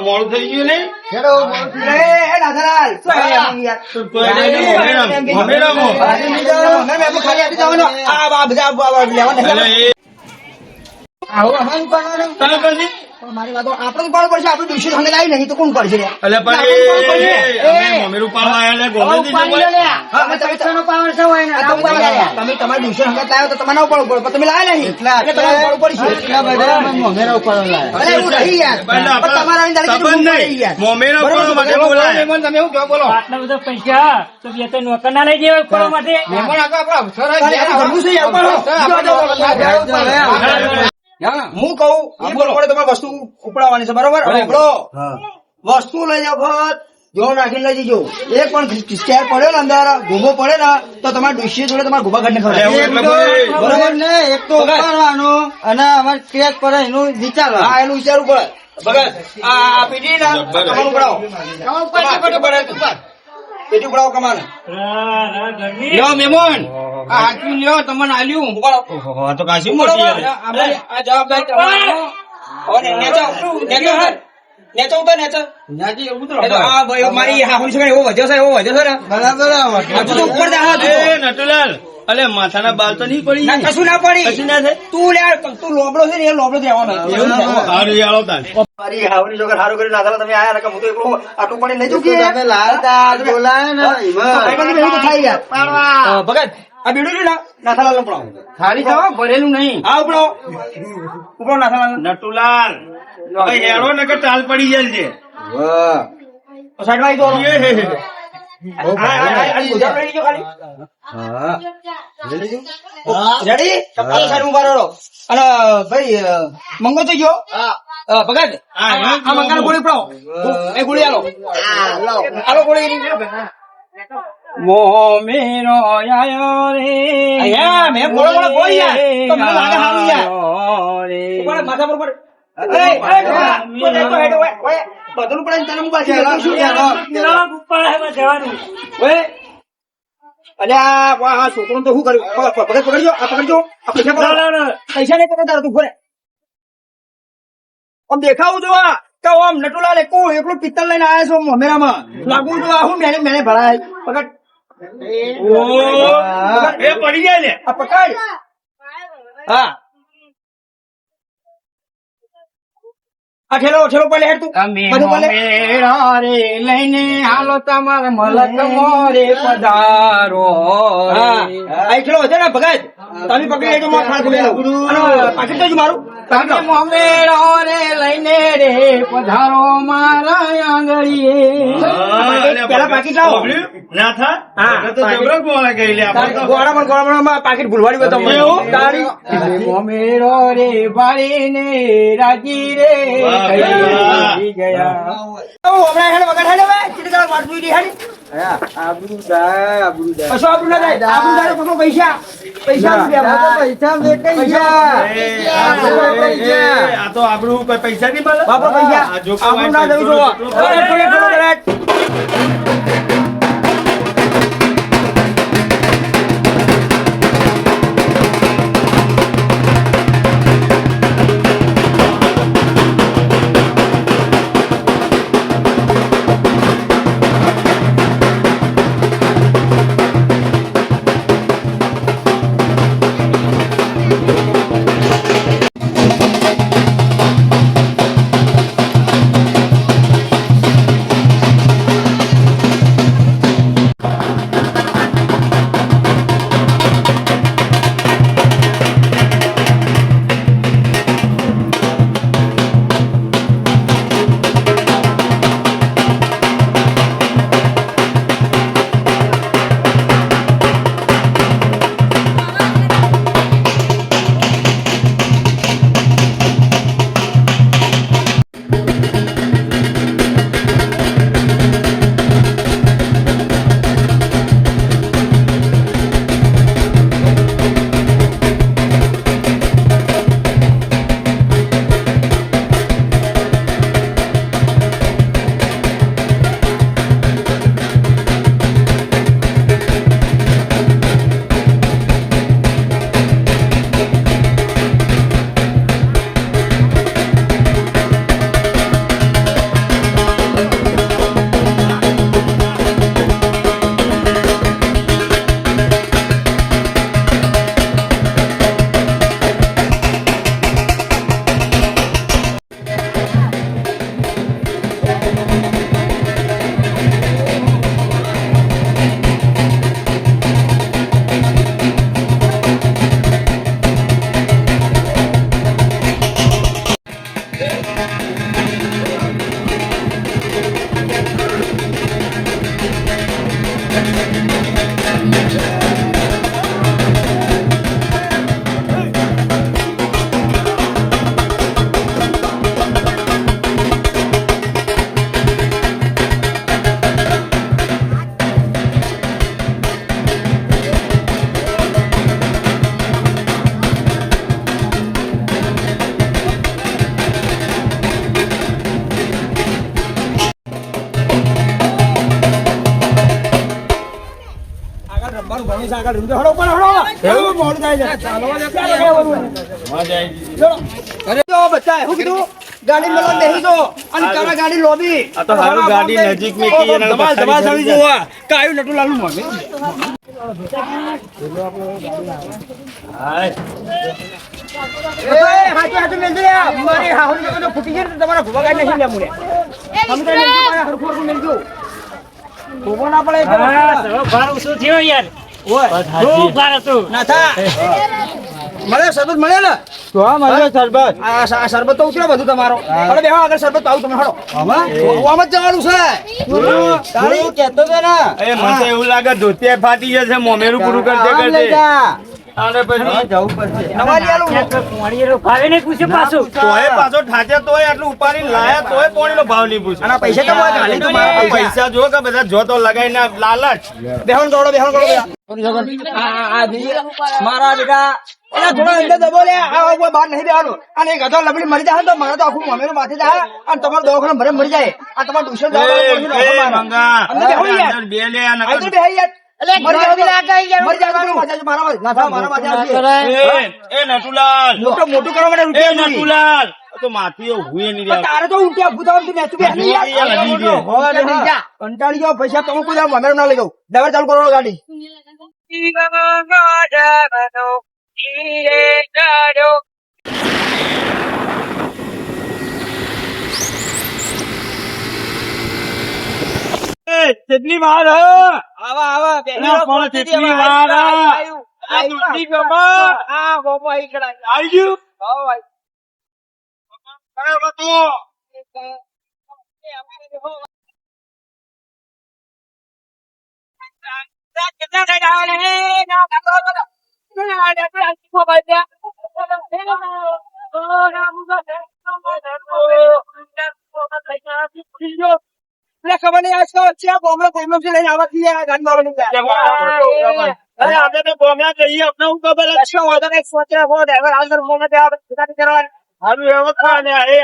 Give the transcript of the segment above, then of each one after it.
મોડું થઈ ગયું ને મારી વાતો આપડે પાડ પડશે. આપડે દુષિત હંગે લાવી નહીં તો કોણ પડશે? તમે તમારે દુષિત હંગે લાવ્યો તો તમારે પડવું પડે, તમે લાવ્યા નહીં એટલે તમારે પડવું પડશે. તમે એવું કહો બોલો? આટલા બધા પૈસા તો બે ત્રણ નોકર ના લઈ જાય ફરવા માટે. હું કહું તમારે વસ્તુ ઉપડાવવાની છે, બરોબર? વસ્તુ લઈ જાઓ ખત જો નાખીને લઈ જજો. એક પણ સ્કેર પડ્યો ને અંદર ગોબો પડે ને તો તમારે ડુસી જોડે તમારે ગોબા કાઢને બરોબર ને? એક તો ઉપાડવાનું અને અમારે ક્રેક પડે એનું વિચારવા. હા, એનું વિચારવું પડે. ભગત આ પેટી ના તમારું ઉપડાવો, પેટી ઉપડાવો કમાને. લ્યો મહેમાન આ હાચું લ્યો, તમને આલ્યું ઉપાડો તો કાશી મોટી આ જવાબદારી તમારી. મારી હાહુની છોકરી એવો વધ્યો છે ને બરાબર. નટુલાલ અલે માથાના બાલ તો નહીં પડી? કશું ના પડી, કશું ના થાય. તું લોબડો છે ને એ લોબડો રહેવાનો. સારું યાળો તાન. મારી હાહુની છોકરી સારું કરી નાખેલા તમે આયા રકમ. હું તો એકલો આટલું પડી લઈ ચૂકી બોલાય ને ભગત આ બીડું છે ને નાથાલાલ નો પડાવો. ખાલી થવા ભરેલું નહીં. હા ઉપડો ઉપડો નાથાલાલ. નટુલાલ હેડો ને કે ટાલ પડી જાય છે. સાઈડમાં આવી રેડી ચપ્પલ સાઈડ ઉભા રહો. અને ભાઈ મંગો થઈ ગયો ભગત આ મંગાને ગોળી પડાવો. એ ગોળી આલો ગોળી. મોમેરો આયો રે મેં બોલો ગોળી યાર તો મને લાગે સારું યાર. માથા પર પડે. બધું પડે તને હું પાછી શું જવાનું. અલ્યા આ છોકરો તો શું કર્યું? પકડજો આ પકડજો આ પૈસા પૈસા નહીં પકડ તારે તું ઘરે આમ દેખાવું જો કે આમ નટુલાલ એકલું પિત્તળ લઈને આવ્યા છો મોમેરામાં લાગુ તો આ હું મેને ભરાય. પકડ એ પડી જાય ને આ પકડ. હા આ ઠેલો પડે હેડ તું બધું પડે રે લઈને હાલો તમારે મલક મોરે પધારો. આ ઠેલો છે ને ભગત તમે પકડી લેજો માં ખાસ પાકીટ દેજો મારું. મોમેરો રે લઈને રે પધારો મારા આંગળીએ. પેલા પાકીટ લાવો. ના થા તો જબરો બોલા ગઈ લે આપણે ગોળામાં પાકીટ ભૂલવાડી તમે તારી મોમેરો રે ભાળીને રાજી રે ગયા. હમણાં હેડ વગર હેડ હવે ચીટકા વાટવી દી હેડ. આબરૂ જાય કશો આબરૂ ના જાય. આબરૂ જાય તો પૈસા આ તો આબરૂ કોઈ પૈસા નહીં મળે. બાપા પૈસા આબરૂ ના જવું જો. આગળ રમવાનું ભણી છે, આગળ રમજો. હળો, પણ હળો. એવું મોડું થાય છે. અરે જો બચ્ચા, શું કીધું? ગાડી મેળવા બેસી જો અને તારા ગાડી લોબી. આ તો હારું ગાડી નજીક મેકી એને ધમાલ ધમાલ થવી જોવા. કાયું નટુલાલનું મોઢે. એ હાચું હાચું મેલજો યાર. મારી હાહુની તો ફૂટી ગઈ ને તમારા ભૂવા ગાડી નહીં લે મુને. તમે તો મેલજો, મારા હરખું હરખું મેલજો. ભૂવો ના પડે એટલે. હા, તો ભાર ઓછો થયો યાર. ઓય ખૂબ ભાર હતું. ના થા. મળે શરબત મળે ને? તો આ મળ્યો સરબત. આ શરબત તો ઉતર્યો બધું તમારો. હળો બેહો આગળ શરબત પાવું તમે હળો. આમાં જ જવાનું છે. તારી કહેતો તો ને. એ મને એવું લાગે ધોતિયા ફાટી જશે મોમેરું પૂરું કરતે કરતે અને પછી જવું પડશે. નવાજી આલું. ક્યાંક પોણીનો ભાવે નહીં પૂછ્યો પાછું. તોય પાછો ઠાચે તોય આટલું ઉપાડીને લાયા તોય પોણીનો ભાવ નહીં પૂછે. આના પૈસા કેમ હોય? ગાલી તો મારા પૈસા. પૈસા જો કે બધા જો તો લગાઈને લાલચ. બેહણ ગોળો બેહણ ગોળો. મારા બેટા એના થોડા અંદર દબો લે. આ કોઈ બહાર નહીં બેવાનું. અને એક ગધો લબડી મરી જાય તો મારે તો આખું મમેરું માથે જાય અને તમારો દવાખાનો ભરે મરી જાય. આ તમારું ટ્યુશન જવાનું મંગા અંદર બેહો યાર. અંદર બે લે અને આઈ તો બેહી યાર. મરી જાય તો મારા માથે ના થાય, મારા માથે આવશે. એ નટુલાલ મોટું કરવા માટે એ રૂપિયા નથી. નટુલાલ તો માથીઓ હુએ નહીં પણ તારે તો ઉઠ્યા ભૂતાવન થી નેચું બેસી યાર. કંટાળી ગયો. પૈસા તમે કોઈ મમેરું ના લઈ જાઉં. ડ્રાઈવર ચાલુ કરો ગાડી. કેટલી વાર આવા આવા પણ કેટલી વાર આ દૂધની ગમા આવી ગયું બરાબર તો ખબર નહીં આજકાલ વચ્ચે આ બોમ્બે પ્રોબ્લેમ છે લઈને આવવાથી આ ગાડી મારવાની અરે આપણે તો બોમ્યા જઈએ આપણે હું ખબર અચ્છા વાંધો નહીં સોચરા હો ડ્રાઈવર આગળ મોમે તે આવે ગાડી કરવાની હારું એવો ખા ને એ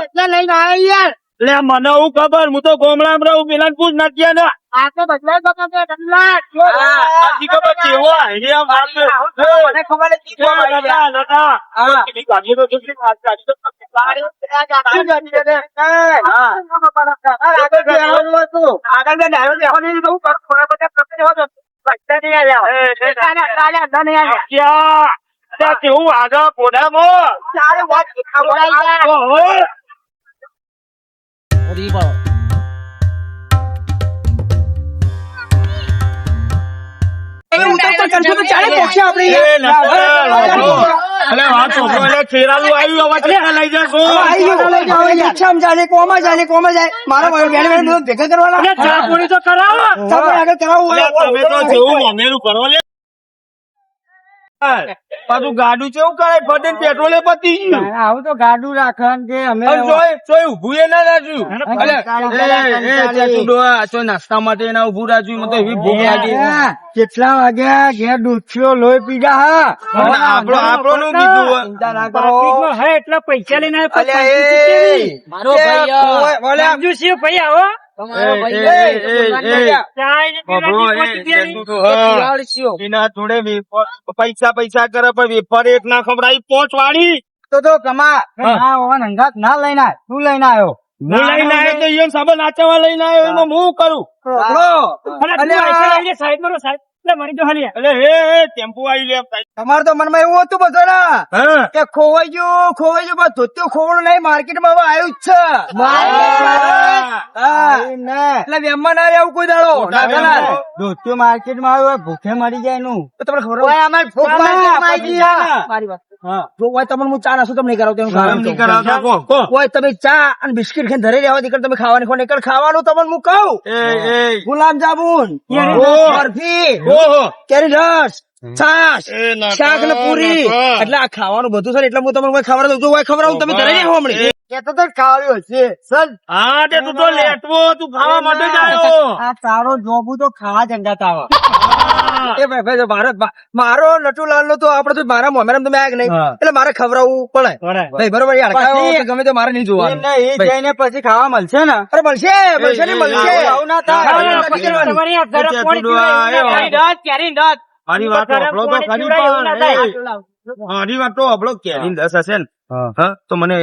કેટલા લઈને આવ્યા યાર લે મને હું ખબર હું તો ગોમડામાં રહું પેલા પૂછ નથી ને આ તો બદલાય બકા કે ડલ્લા આજી ખબર કેવો આઈડિયા મારતો મને ખબર નથી નતા હા કેટલી ગાડીઓ તો કેટલી ગાડી તો કેવું આગળ પોડામાં મારો ભેગા કરવાના અરે ચા પોણી તો કરાવો. આગળ કરાવવું પાછું ગાડું કેવું કરે ફટે પેટ્રોલે પતી ગયું આવું તો ગાડું રાખવાનું કે અમે ઉભું એ ના રાખ્યું નાસ્તા માટે એના ઉભું રાખ્યું મને તો એવી ભૂખ લાગી કેટલા વાગ્યા ઘેર દૂધીઓ લોહી પીધા હા આપણો નું કીધું ટ્રાફિકમાં હે એટલા પૈસા લઈને આવ્યો. અલ્યા એ મારો ભાઈ કંજૂસી ભાઈ આવો. એના જોડે પૈસા કરે પણ વેફર એક ના ખવડાવી પોચ વાળી તો કમા ના ઓન હંગાત ના લઈને આય તું લઈને આવ્યો હું લઈને આવ્યો તો એમ સાબા નાચવા લઈને આવ્યો એમાં હું કરું સાઈડ મારો સાહેબ એટલે મરી જો હાલી એટલે હે ટેમ્પો આવી લે તમારે તો મનમાં એવું હતું બધું હા કે ખોવાઈ ગયું પણ ધોત્યું ખોવાનું નહીં માર્કેટમાં હવે આવ્યું જ છે એટલે વેમમાં ના રહેવું કોઈ દાડો ના કરાય. ધોત્યો માર્કેટમાં આવ્યો ભૂખે મરી જાય નું તો તમને ખબર હોય અમાર ભૂખ માર્કેટમાં આવી ગઈ. મારી વાત જો હોય તમને હું ચા નાસ્તો તમને નહીં કરાવતો એનું કારણ નહીં કહું. કરાવતા કો હોય તમે ચા અને બિસ્કિટ ખાઈને ધરે રહેવા દીકર તમે ખાવાની ખો નીકળ ખાવાનું તમને હું કહું એ ગુલાબ જામુન ઓહો. બરફી ઓહો કેરી રસ છાશ એ ના શાક ને પૂરી ના. એટલે આ ખાવાનું બધું છે ને એટલે હું તમને કોઈ ખવડાવું જો હોય ખવડાવું તમે ધરે રહેવો હમણાં કેતો તો ખાવાનું હશે સર હા તે તું તો લેટવો તું ખાવા માટે જ આવ્યો આ તારો જોબુ તો ખાવા જંગાત આવે એ ભાઈ મારો નટુલાલ નો તો આપડે તો મારા મોમેરામ તમે આગ નહીં એટલે મારે ખવડાવવું પડે ભાઈ બરોબર યાર ખાવા હોય તો ગમે તે મારે નહીં જોવાનું જઈને પછી ખાવા મળશે ને અરે મળશે ને મળશે આવું ના થાય તમારી આ ઘરે એ પાણી ચતુડવા, પીવડાવી, એ દાંત, કેરીને દાંત. મારી વાત તો ઘરે હભળો તો પાણી ખરી પીવડાવી, એવું ના થાય. પણ મારી વાત તો હભળો કેરીને દસ હશે ને હા તો મને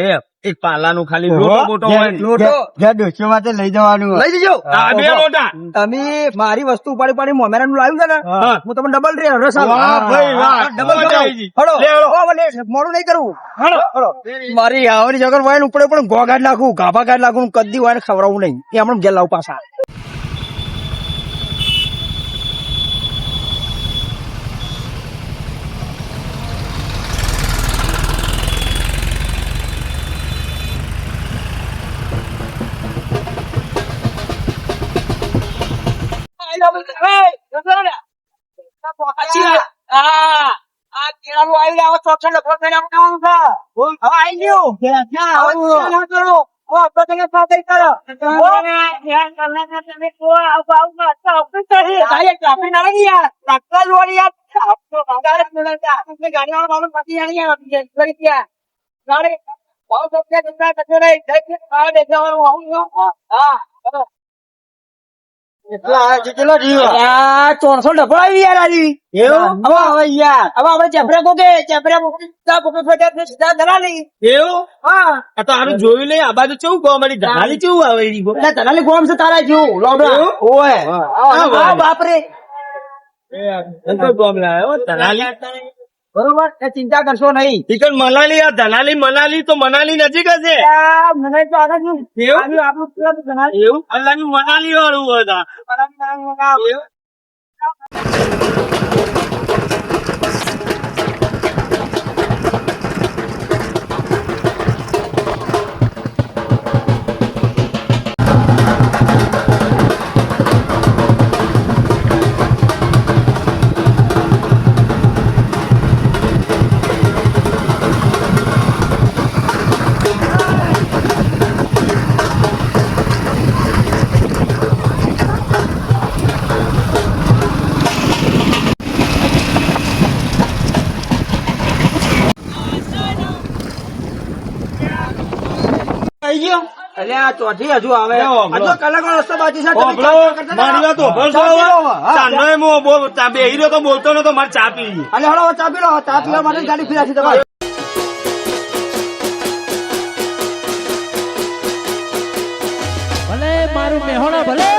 એક પાલાનું ખાલી લોટો બોટો હોય ને. લોટો જ્યાં ડોશીઓ માટે લઈ જવાનું લઈ જજો આ બે લોટા તમે મારી વસ્તુ ઉપાડી પાડી મોમેરા નું લાવ્યું છે ને હા. હું તમને ડબલ રે રસ વાહ ભાઈ વાહ ડબલ મજા આવી ગઈ. હળો લે હળો. મોડું નહીં કરવું હળો મારી આવવાની જગર હોય ને ઉપડે પણ ગો કાઢ નાખું ગાભા કાઢ નાખું કદી હોય ને ખવડાવવું નહીં એ હમણાં ઘેર લાવું પાછા ચોરસો ડબલ આવી યાર આવી એવું હવે યાર હવે આપડે ચેપરા કોકે સીધા દલાલી એવું હા આ તો હારું જોયું નહીં આ બાજુ કેવું કહો મારી ધારી કેવું આવે એની પર? એટલે દલાલી ગોમ છે તારા જેવું લોબડા ઓય હા, બાપરે એમ તો ગોમ લાયો દલાલી બરોબર એ ચિંતા કરશો નહીં ઠીક મનાલી આ દલાલી મનાલી તો મનાલી નજીક હશે મને તો આગળ એવું આપણું club દલાલી એવું અલ્લાહની મનાલી વાળું હતા એવું? અરે આ ચોથી હજુ આવે લે, ઓભળો. હજુ કલાકનો રસ્તો બાકી છે તમે ઓભળો, ચા કરતા મારી વાત ઓભળો છો ચા હવે? પીલો હવે. હા. ચાંદોય મો બેહી રહ્યો તો બોલતો નતો મારે ચા પીવી અલે હળો ચા પી લો ચા પીવા માટે ગાડી ફિરાશી તમારી ભલે મારું મેહોણા ભલે